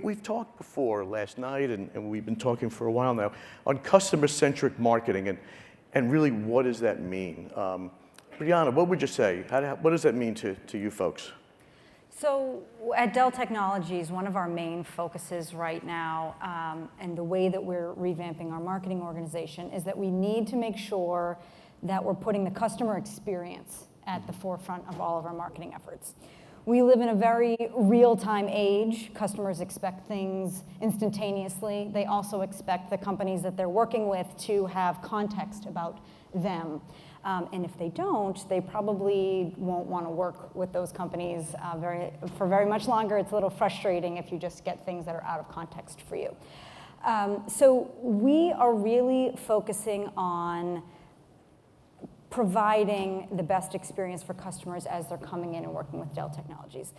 we've talked before last night, and we've been talking for a while now, on customer-centric marketing, and really what does that mean? Brianna, what would you say? What does that mean to you folks? So at Dell Technologies, one of our main focuses right now, and the way that we're revamping our marketing organization, is that we need to make sure that we're putting the customer experience at the forefront of all of our marketing efforts. We live in a very real-time age. Customers expect things instantaneously. They also expect the companies that they're working with to have context about them. And if they don't, they probably won't want to work with those companies for very much longer. It's a little frustrating if you just get things that are out of context for you. So we are really focusing on providing the best experience for customers as they're coming in and working with Dell Technologies.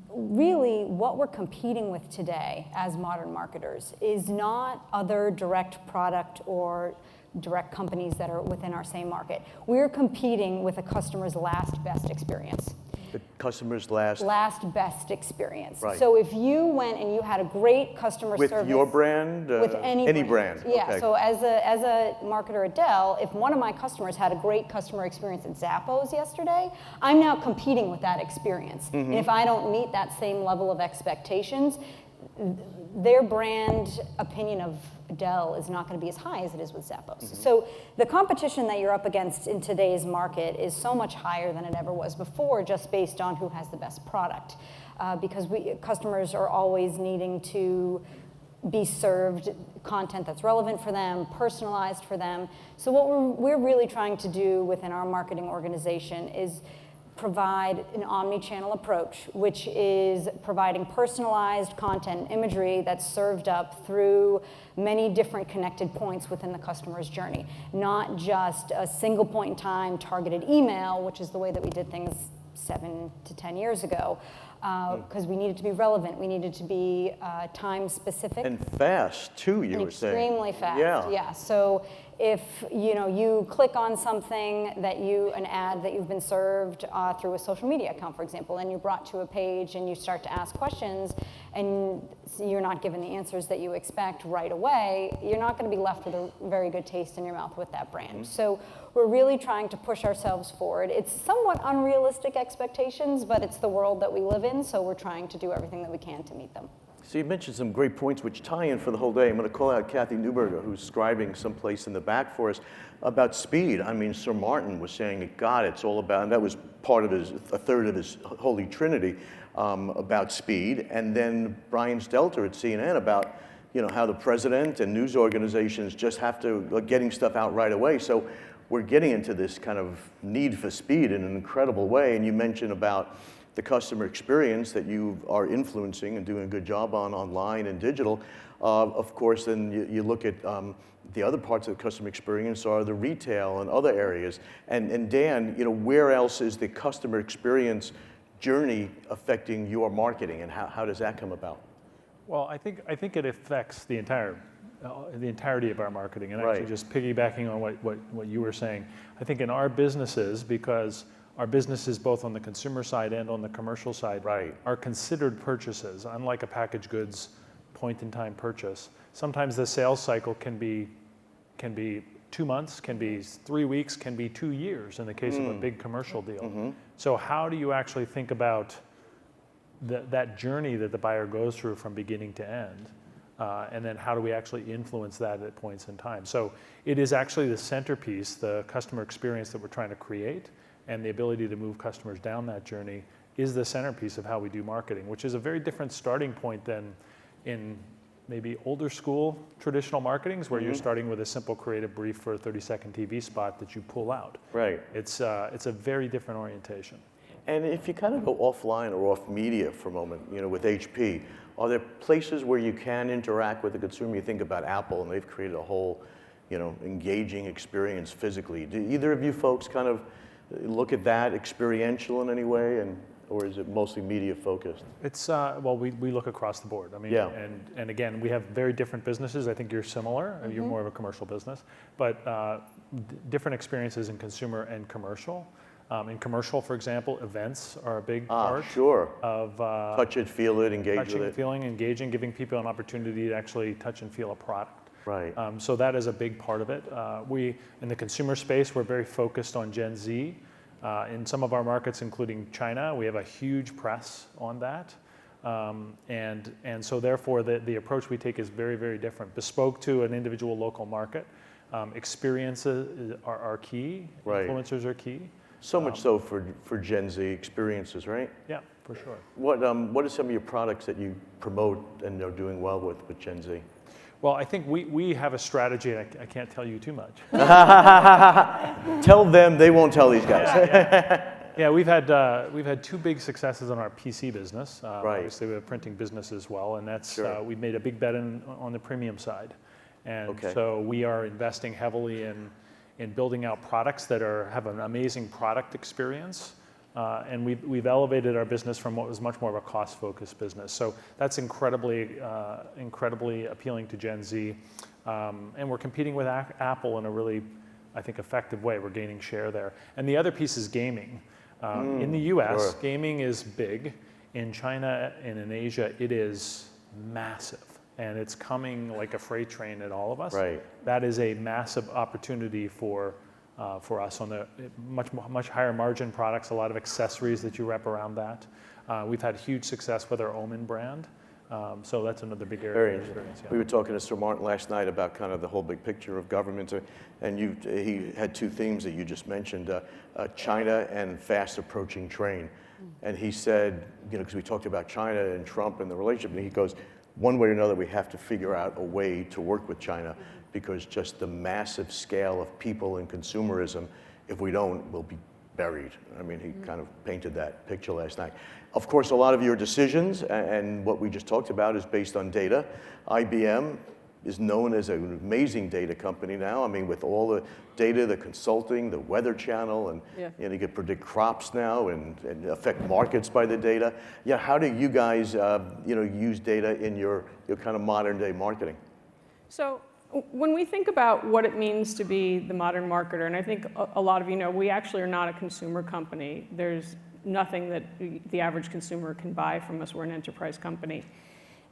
Really, what we're competing with today as modern marketers is not other direct product or direct companies that are within our same market. We're competing with a customer's last best experience. The customer's last best experience. Right. So if you went and you had a great customer service with your brand, with any brand. Yeah. Okay. So as a marketer at Dell, if one of my customers had a great customer experience at Zappos yesterday, I'm now competing with that experience. Mm-hmm. And if I don't meet that same level of expectations, their brand opinion of Dell is not going to be as high as it is with Zappos. Mm-hmm. So the competition that you're up against in today's market is so much higher than it ever was before, just based on who has the best product. Because customers are always needing to be served content that's relevant for them, personalized for them. So what we're really trying to do within our marketing organization is provide an omni-channel approach, which is providing personalized content and imagery that's served up through many different connected points within the customer's journey. Not just a single point in time targeted email, which is the way that we did things 7 to 10 years ago, because we needed to be relevant, we needed to be time specific. And fast too, you were saying. Extremely fast, yeah. So if you click on something an ad that you've been served through a social media account, for example, and you're brought to a page and you start to ask questions and you're not given the answers that you expect right away, you're not going to be left with a very good taste in your mouth with that brand. Mm-hmm. So we're really trying to push ourselves forward. It's somewhat unrealistic expectations, but it's the world that we live in, so we're trying to do everything that we can to meet them. So you mentioned some great points which tie in for the whole day. I'm going to call out Kathy Newberger, who's scribing someplace in the back for us, about speed. I mean, Sir Martin was saying that, God, it's all about, and that was a third of his Holy Trinity, about speed. And then Brian Stelter at CNN about, how the president and news organizations just have to, getting stuff out right away. So we're getting into this kind of need for speed in an incredible way. And you mentioned about the customer experience that you are influencing and doing a good job on online and digital. Of course, then you look at the other parts of the customer experience are the retail and other areas. And Dan, where else is the customer experience journey affecting your marketing, and how does that come about? Well, I think it affects the entirety of our marketing, and right. Actually just piggybacking on what you were saying, I think in our businesses, because our businesses both on the consumer side and on the commercial side right. are considered purchases, unlike a packaged goods point-in-time purchase. Sometimes the sales cycle can be 2 months, can be 3 weeks, can be 2 years in the case of a big commercial deal. Mm-hmm. So how do you actually think about that journey that the buyer goes through from beginning to end? And then how do we actually influence that at points in time? So it is actually the centerpiece, the customer experience that we're trying to create, and the ability to move customers down that journey is the centerpiece of how we do marketing, which is a very different starting point than in maybe older school traditional marketings where you're starting with a simple creative brief for a 30-second TV spot that you pull out. Right. It's a very different orientation. And if you kind of go offline or off media for a moment, with HP, are there places where you can interact with the consumer? You think about Apple, and they've created a whole, engaging experience physically. Do either of you folks kind of look at that experiential in any way, or is it mostly media focused? It's we look across the board. I mean, yeah. and again, we have very different businesses. I think you're similar. Mm-hmm. You're more of a commercial business, but different experiences in consumer and commercial. In commercial, for example, events are a big Ah, part sure. of Touch it, feel it, engage with touching, it. feeling, engaging, giving people an opportunity to actually touch and feel a product. Right. So that is a big part of it. We, in the consumer space, we're very focused on Gen Z. In some of our markets, including China, we have a huge press on that. And so therefore, the approach we take is very, very different. Bespoke to an individual local market. Experiences are key. Right. Influencers are key. So much so for Gen Z experiences, right? Yeah, for sure. What are some of your products that you promote and are doing well with Gen Z? Well, I think we have a strategy, and I can't tell you too much. Tell them, they won't tell these guys. Yeah, we've had two big successes in our PC business. Right. Obviously, we have a printing business as well, and that's Sure. we've made a big bet on the premium side, and Okay. so we are investing heavily in building out products that have an amazing product experience, and we've elevated our business from what was much more of a cost-focused business. So that's incredibly appealing to Gen Z, and we're competing with Apple in a really, I think, effective way. We're gaining share there, and the other piece is gaming. In the U.S., sure. gaming is big. In China and in Asia, it is massive, and it's coming like a freight train at all of us. Right. That is a massive opportunity for us on the much higher margin products, a lot of accessories that you wrap around that. We've had huge success with our Omen brand, so that's another big area Very of experience. Yeah. We were talking to Sir Martin last night about kind of the whole big picture of government, and he had two themes that you just mentioned, China and fast approaching train. And he said, because we talked about China and Trump and the relationship, and he goes, one way or another, we have to figure out a way to work with China, because just the massive scale of people and consumerism, if we don't, we'll be buried. I mean, he kind of painted that picture last night. Of course, a lot of your decisions and what we just talked about is based on data. IBM is known as an amazing data company now. I mean, with all the data, the consulting, the Weather Channel, and you can predict crops now and affect markets by the data. Yeah, how do you guys use data in your kind of modern day marketing? So when we think about what it means to be the modern marketer, and I think a lot of you know, we actually are not a consumer company. There's nothing that the average consumer can buy from us. We're an enterprise company.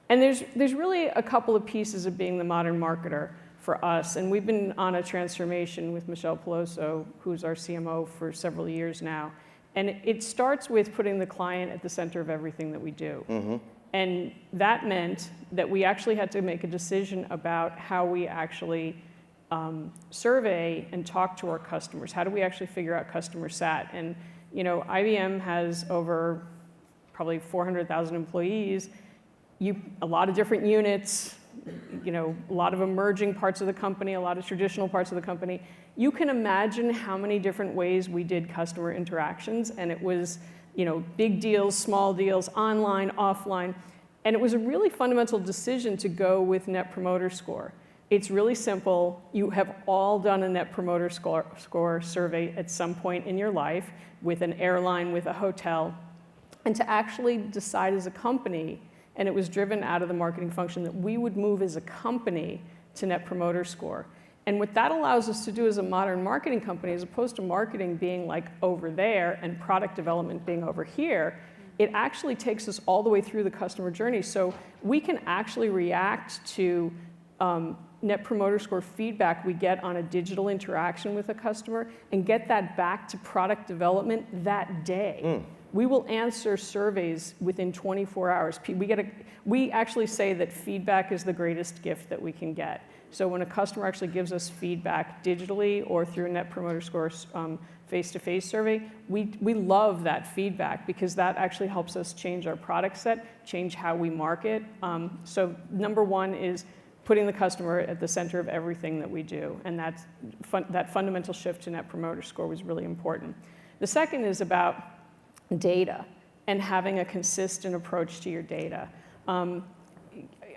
And there's really a couple of pieces of being the modern marketer for us. And we've been on a transformation with Michelle Peloso, who's our CMO, for several years now. And it starts with putting the client at the center of everything that we do. Mm-hmm. And that meant that we actually had to make a decision about how we actually survey and talk to our customers. How do we actually figure out customer sat? And IBM has over probably 400,000 employees, a lot of different units, a lot of emerging parts of the company, a lot of traditional parts of the company. You can imagine how many different ways we did customer interactions, and it was big deals, small deals, online, offline. And it was a really fundamental decision to go with Net Promoter Score. It's really simple. You have all done a Net Promoter Score survey at some point in your life with an airline, with a hotel. And to actually decide as a company, and it was driven out of the marketing function, that we would move as a company to Net Promoter Score. And what that allows us to do as a modern marketing company, as opposed to marketing being like over there and product development being over here, it actually takes us all the way through the customer journey. So we can actually react to Net Promoter Score feedback we get on a digital interaction with a customer and get that back to product development that day. We will answer surveys within 24 hours. We actually say that feedback is the greatest gift that we can get. So when a customer actually gives us feedback digitally or through a Net Promoter Score face-to-face survey, we love that feedback, because that actually helps us change our product set, change how we market. So number one is putting the customer at the center of everything that we do, and that fundamental shift to Net Promoter Score was really important. The second is about data and having a consistent approach to your data.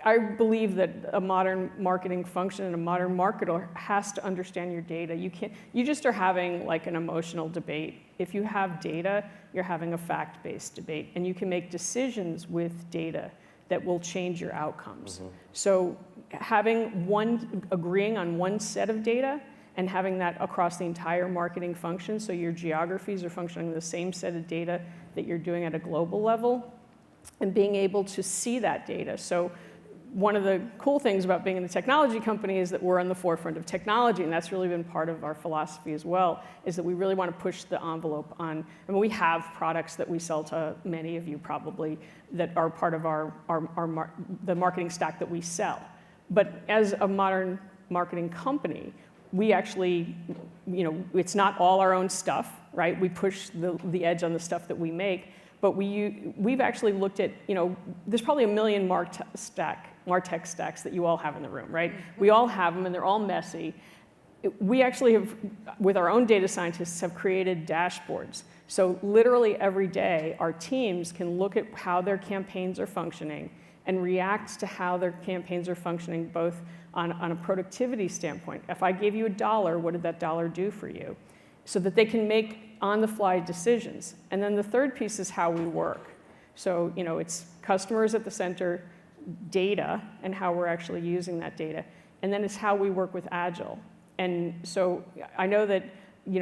I believe that a modern marketing function and a modern marketer has to understand your data. You just are having like an emotional debate. If you have data, you're having a fact-based debate, and you can make decisions with data that will change your outcomes. Mm-hmm. So agreeing on one set of data and having that across the entire marketing function, so your geographies are functioning with the same set of data that you're doing at a global level, and being able to see that data. So one of the cool things about being in the technology company is that we're on the forefront of technology, and that's really been part of our philosophy as well, is that we really want to push the envelope on. I mean, we have products that we sell to many of you probably that are part of the marketing stack that we sell. But as a modern marketing company, we actually, it's not all our own stuff, right? We push the edge on the stuff that we make, but we've actually looked at, there's probably 1 million MarTech stacks that you all have in the room, right? We all have them, and they're all messy. We actually have, with our own data scientists, have created dashboards. So literally every day, our teams can look at how their campaigns are functioning and react to how their campaigns are functioning, both on a productivity standpoint. If I gave you $1, what did that dollar do for you? So that they can make on-the-fly decisions. And then the third piece is how we work. So, it's customers at the center, data, and how we're actually using that data. And then it's how we work with Agile. And so I know that,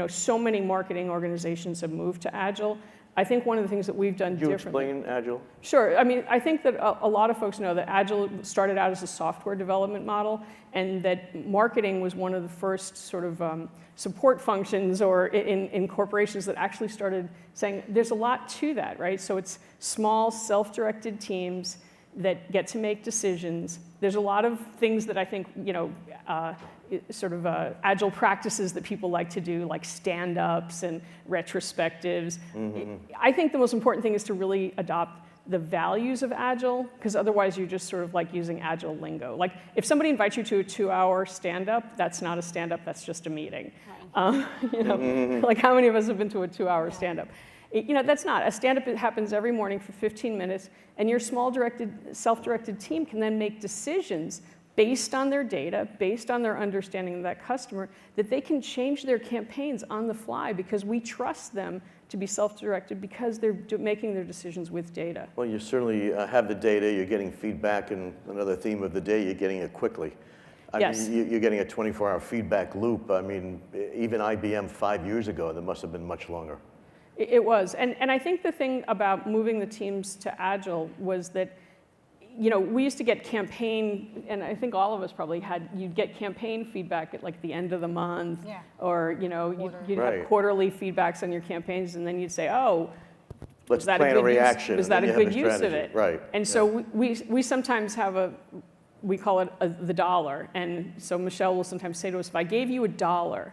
so many marketing organizations have moved to Agile. I think one of the things that we've done differently. Could you explain Agile? Sure. I mean, I think that a lot of folks know that Agile started out as a software development model, and that marketing was one of the first sort of support functions or in corporations that actually started saying there's a lot to that, right? So it's small, self-directed teams that get to make decisions. There's a lot of things that I think, Agile practices that people like to do, like stand-ups and retrospectives. Mm-hmm. I think the most important thing is to really adopt the values of Agile, because otherwise you're just sort of like using Agile lingo. Like if somebody invites you to a 2-hour stand-up, that's not a stand-up, that's just a meeting. Right. Like how many of us have been to a 2-hour stand-up? That's not. A stand-up happens every morning for 15 minutes, and your small self-directed team can then make decisions based on their data, based on their understanding of that customer, that they can change their campaigns on the fly because we trust them to be self-directed because they're making their decisions with data. Well, you certainly have the data, you're getting feedback, and another theme of the day, you're getting it quickly. Yes. I mean, you're getting a 24-hour feedback loop. I mean, even IBM 5 years ago, that must have been much longer. It was. And I think the thing about moving the teams to Agile was that, we used to get campaign, and I think all of us probably you'd get campaign feedback at like the end of the month, yeah. Or, you'd right. have quarterly feedbacks on your campaigns, and then you'd say, oh, let's plan a reaction. Was that a good use of it? Right. And so we sometimes have we call it the dollar. And so Michelle will sometimes say to us, if I gave you $1,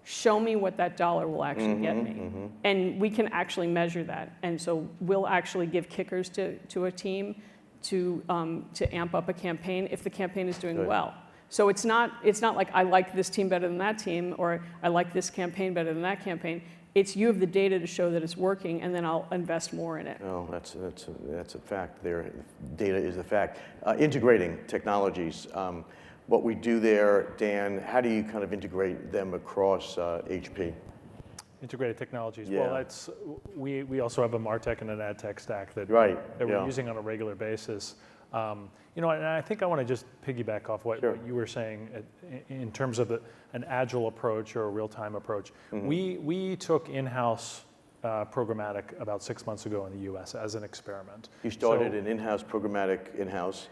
show me what that dollar will actually get me. Mm-hmm. And we can actually measure that. And so we'll actually give kickers to a team to amp up a campaign if the campaign is doing well. So it's not like I like this team better than that team, or I like this campaign better than that campaign. It's you have the data to show that it's working, and then I'll invest more in it. Oh, that's a fact there. Data is the fact. Integrating technologies. What we do there, Dan, how do you kind of integrate them across HP? Integrated technologies. Yeah. Well, we also have a MarTech and an AdTech stack that we're using on a regular basis. And I think I want to just piggyback off what you were saying in terms of an agile approach or a real-time approach. Mm-hmm. We took in-house programmatic about 6 months ago in the U.S. as an experiment. You started an in-house programmatic in-house.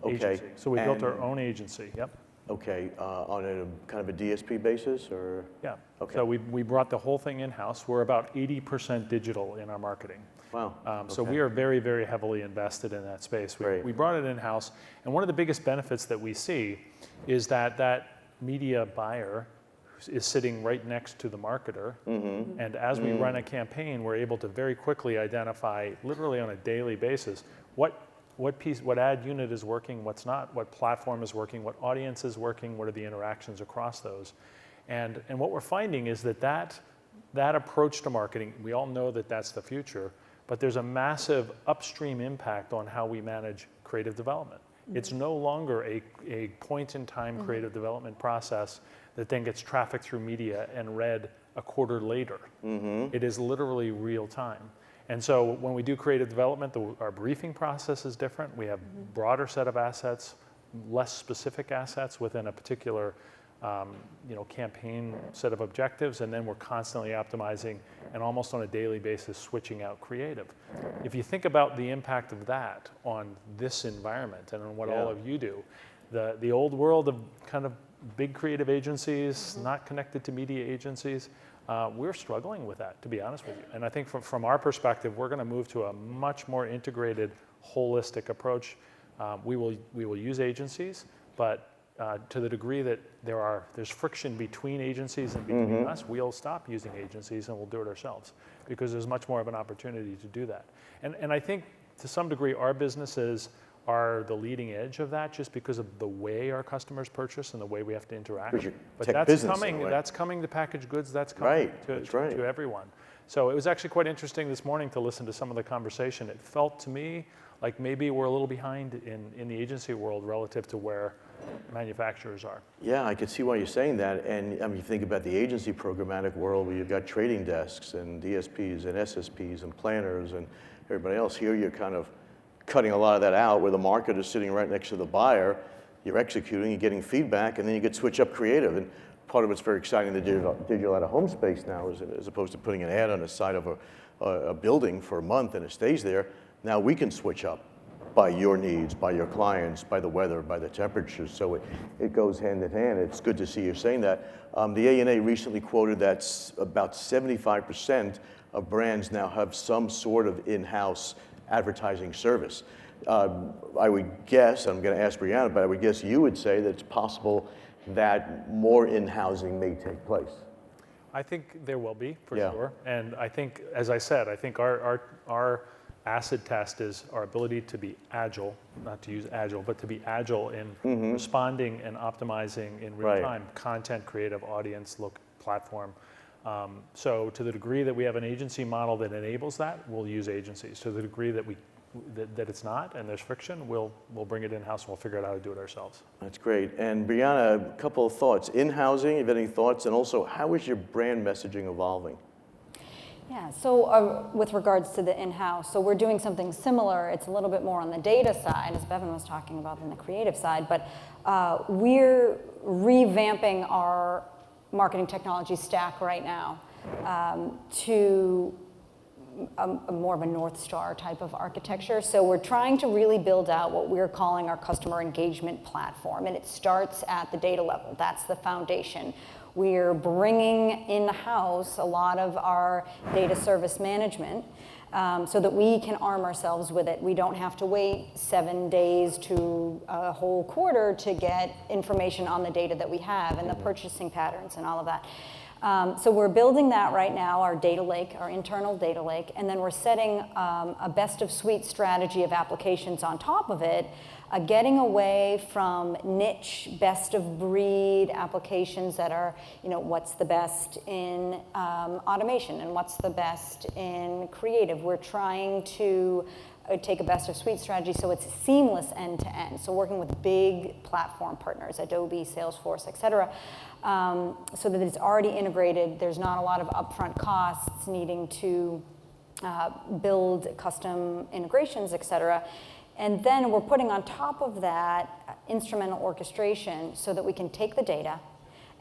Okay. Agency. So we built our own agency. Yep. Okay, on a kind of a DSP basis, or? Yeah. Okay. So we brought the whole thing in-house. We're about 80% digital in our marketing. Wow. So we are very, very heavily invested in that space. We brought it in-house, and one of the biggest benefits that we see is that media buyer is sitting right next to the marketer, mm-hmm. and as we run a campaign, we're able to very quickly identify, literally on a daily basis, what ad unit is working, what's not, what platform is working, what audience is working, what are the interactions across those. And what we're finding is that approach to marketing, we all know that that's the future, but there's a massive upstream impact on how we manage creative development. Mm-hmm. It's no longer a point-in-time creative development process that then gets trafficked through media and read a quarter later. Mm-hmm. It is literally real time. And so when we do creative development, our briefing process is different. We have broader set of assets, less specific assets within a particular campaign set of objectives, and then we're constantly optimizing and almost on a daily basis switching out creative. If you think about the impact of that on this environment and on what all of you do, the old world of kind of big creative agencies, not connected to media agencies, we're struggling with that, to be honest with you. And I think from our perspective, we're going to move to a much more integrated, holistic approach. We will use agencies, but to the degree that there's friction between agencies and between us, we'll stop using agencies and we'll do it ourselves, because there's much more of an opportunity to do that. And I think to some degree our businesses are the leading edge of that, just because of the way our customers purchase and the way we have to interact. But that's coming to packaged goods, that's coming to everyone. So it was actually quite interesting this morning to listen to some of the conversation. It felt to me like maybe we're a little behind in the agency world relative to where manufacturers are. Yeah, I can see why you're saying that. And I mean, you think about the agency programmatic world where you've got trading desks and DSPs and SSPs and planners and everybody else. Here you're kind of cutting a lot of that out, where the market is sitting right next to the buyer. You're executing, you're getting feedback, and then you get switch up creative. And part of what's very exciting, the digital out of home space now, is as opposed to putting an ad on the side of a building for a month and it stays there. Now we can switch up by your needs, by your clients, by the weather, by the temperatures. So it goes hand in hand. It's good to see you saying that. The ANA recently quoted that about 75% of brands now have some sort of in-house advertising service. I would guess, I'm going to ask Brianna, but I would guess you would say that it's possible that more in-housing may take place. I think there will be, for sure. And I think, as I said, I think our acid test is our ability to be agile, not to use agile, but to be agile in responding and optimizing in real time, content, creative, audience, platform. So to the degree that we have an agency model that enables that, we'll use agencies. To the degree that that it's not and there's friction, we'll bring it in-house and we'll figure out how to do it ourselves. That's great. And Brianna, a couple of thoughts. In-housing, if you have any thoughts, and also how is your brand messaging evolving? Yeah, so with regards to the in-house, so we're doing something similar. It's a little bit more on the data side, as Bevan was talking about, than the creative side, but we're revamping our marketing technology stack right now to a more of a North Star type of architecture. So we're trying to really build out what we're calling our customer engagement platform, and it starts at the data level. That's the foundation. We're bringing in-house a lot of our data service management so that we can arm ourselves with it. We don't have to wait 7 days to a whole quarter to get information on the data that we have and the purchasing patterns and all of that. So we're building that right now, our data lake, our internal data lake, and then we're setting a best of suite strategy of applications on top of it, getting away from niche, best of breed applications that are, what's the best in automation and what's the best in creative. We're trying to take a best of suite strategy so it's seamless end to end. So working with big platform partners, Adobe, Salesforce, et cetera, so that it's already integrated. There's not a lot of upfront costs needing to build custom integrations, et cetera. And then we're putting on top of that instrumental orchestration so that we can take the data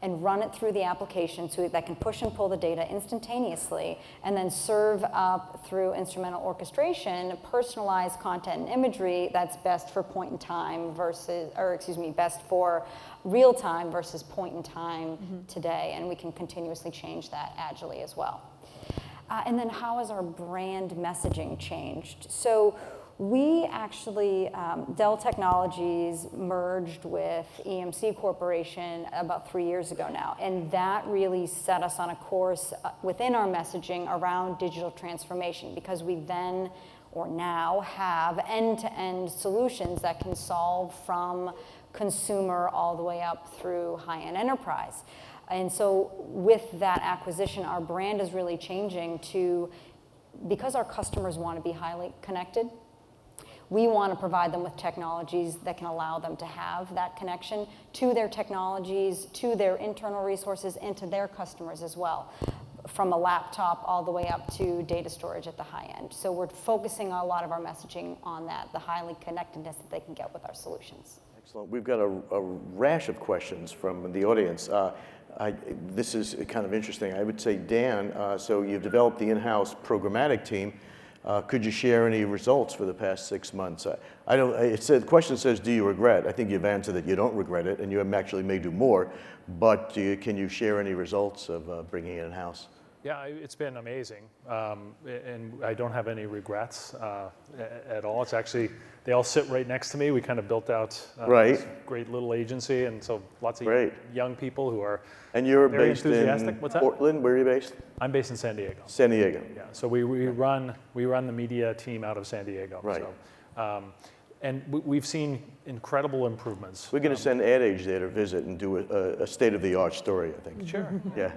and run it through the application so that can push and pull the data instantaneously, and then serve up through instrumental orchestration personalized content and imagery that's best for point in time best for real time versus point in time today. And we can continuously change that agilely as well. And then how has our brand messaging changed? So we actually, Dell Technologies merged with EMC Corporation about 3 years ago now, and that really set us on a course within our messaging around digital transformation, because we then or now have end-to-end solutions that can solve from consumer all the way up through high-end enterprise. And so with that acquisition, our brand is really changing because our customers want to be highly connected. We want to provide them with technologies that can allow them to have that connection to their technologies, to their internal resources, and to their customers as well, from a laptop all the way up to data storage at the high end. So we're focusing a lot of our messaging on that, the highly connectedness that they can get with our solutions. Excellent. We've got a rash of questions from the audience. This is kind of interesting. I would say, Dan, so you've developed the in-house programmatic team. Could you share any results for the past 6 months? The question says, do you regret? I think you've answered that you don't regret it, and you actually may do more, but can you share any results of bringing it in-house? Yeah, it's been amazing, and I don't have any regrets at all. It's actually, they all sit right next to me. We kind of built out this great little agency, and so lots of young people who are And you're very based enthusiastic. in What's that? Portland? Where are you based? I'm based in San Diego. San Diego. Yeah, so we run the media team out of San Diego. Right. So, and we've seen incredible improvements. We're going to send Ad Age there to visit and do a state-of-the-art story, I think. Sure. Yeah.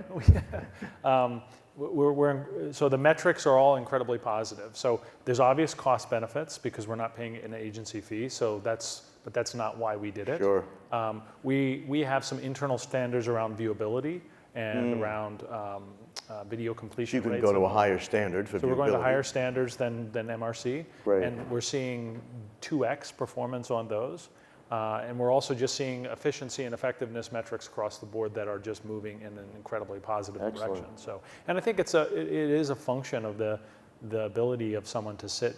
So the metrics are all incredibly positive. So there's obvious cost benefits because we're not paying an agency fee. So but that's not why we did it. Sure. We have some internal standards around viewability and around video completion So you rates. can go to a higher standard for viewability. So we're going to higher standards than MRC, Right. and we're seeing 2x performance on those. And we're also just seeing efficiency and effectiveness metrics across the board that are just moving in an incredibly positive direction. So, and I think it is a function of the ability of someone to sit,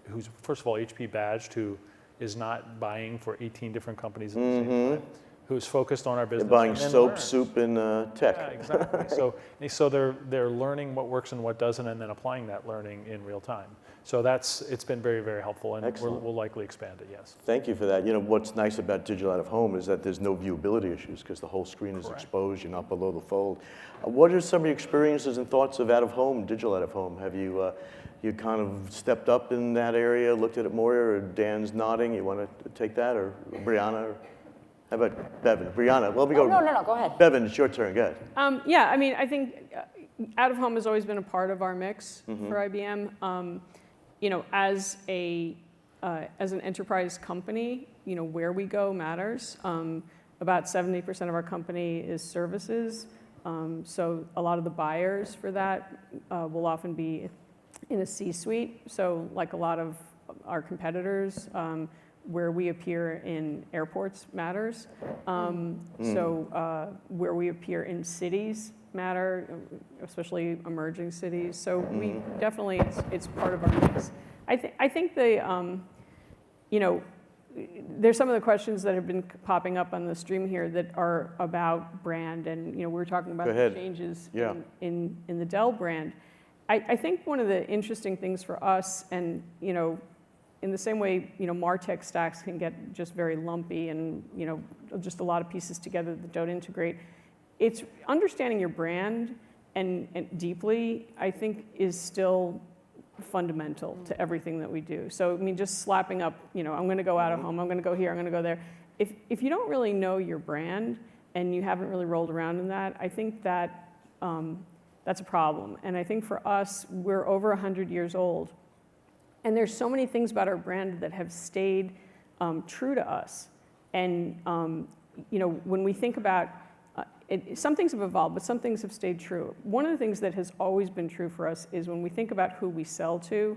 who's first of all HP badged, who is not buying for 18 different companies at the same time, who's focused on our business. They're buying and soap, learns. soup, and tech. Yeah, exactly. So they're learning what works and what doesn't, and then applying that learning in real time. So it's been very, very helpful, and we'll likely expand it. Yes. Thank you for that. You know, what's nice about digital out of home is that there's no viewability issues because the whole screen is exposed. You're not below the fold. What are some of your experiences and thoughts of out of home, digital out of home? Have you you kind of stepped up in that area, looked at it more, or Dan's nodding? You want to take that, or Brianna? Or how about Bevan? Brianna, well, we go. No, go ahead. Bevan, it's your turn. Go ahead. Yeah, I mean, I think out of home has always been a part of our mix for IBM. You know, as an enterprise company, you know, where we go matters. About 70% of our company is services. So a lot of the buyers for that will often be in a C-suite. So like a lot of our competitors, where we appear in airports matters. So where we appear in cities matter, especially emerging cities. So we definitely, it's part of our mix. I think the, you know, there's some of the questions that have been popping up on the stream here that are about brand, and you know, we're talking about the changes in the Dell brand. I think one of the interesting things for us, and you know, in the same way, you know, MarTech stacks can get just very lumpy and, you know, just a lot of pieces together that don't integrate. It's understanding your brand and deeply, I think, is still fundamental to everything that we do. So, I mean, just slapping up, you know, I'm going to go out of home, I'm going to go here, I'm going to go there. If you don't really know your brand and you haven't really rolled around in that, I think that that's a problem. And I think for us, we're over 100 years old. And there's so many things about our brand that have stayed true to us. And you know, when we think about some things have evolved, but some things have stayed true. One of the things that has always been true for us is when we think about who we sell to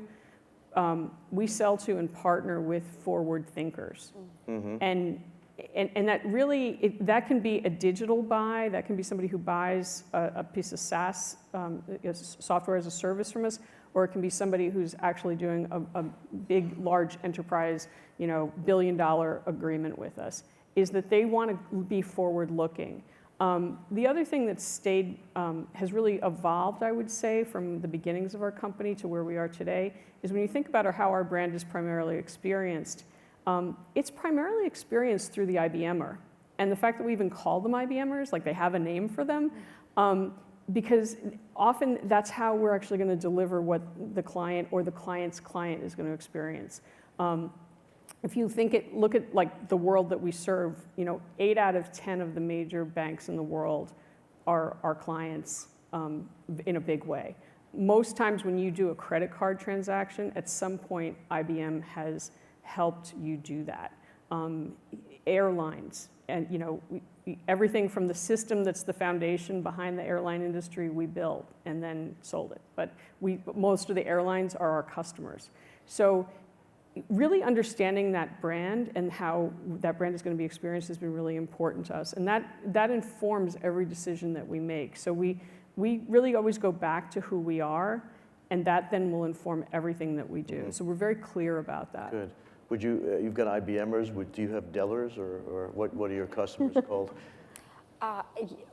and partner with forward thinkers. And that really, that can be a digital buy, that can be somebody who buys a piece of SaaS, software as a service from us, or it can be somebody who's actually doing a big, large enterprise, you know, billion-dollar agreement with us, is that they want to be forward-looking. The other thing that's stayed, has really evolved, I would say, from the beginnings of our company to where we are today, is when you think about how our brand is primarily experienced, it's primarily experienced through the IBMer. And the fact that we even call them IBMers, like they have a name for them, because often that's how we're actually going to deliver what the client or the client's client is going to experience. If you look at like the world that we serve, you know, 8 out of 10 of the major banks in the world are our clients in a big way. Most times when you do a credit card transaction, at some point IBM has helped you do that. Airlines, and you know, everything from the system that's the foundation behind the airline industry we built and then sold it. But most of the airlines are our customers. So really understanding that brand and how that brand is going to be experienced has been really important to us. And that informs every decision that we make. So we really always go back to who we are, and that then will inform everything that we do. So we're very clear about that. Good. Would you, you've got IBMers, do you have Dellers, or what are your customers called?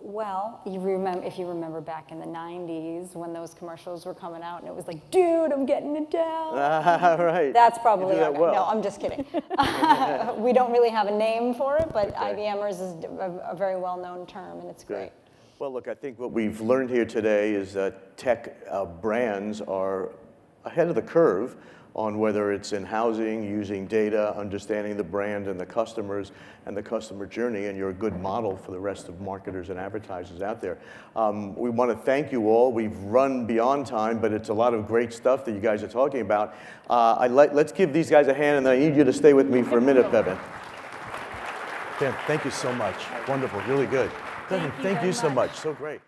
Well, if you remember back in the 90s when those commercials were coming out and it was like, dude, I'm getting a Dell. Right. That's probably You do that our, well. no, I'm just kidding. We don't really have a name for it, but Okay. IBMers is a very well-known term, and it's great. Well, look, I think what we've learned here today is that tech brands are ahead of the curve on whether it's in housing, using data, understanding the brand and the customers and the customer journey, and you're a good model for the rest of marketers and advertisers out there. We want to thank you all. We've run beyond time, but it's a lot of great stuff that you guys are talking about. Let's give these guys a hand, and then I need you to stay with me for a minute, Bevan. Dan, thank you so much. Wonderful, really good. Bevan, thank you so much. So great.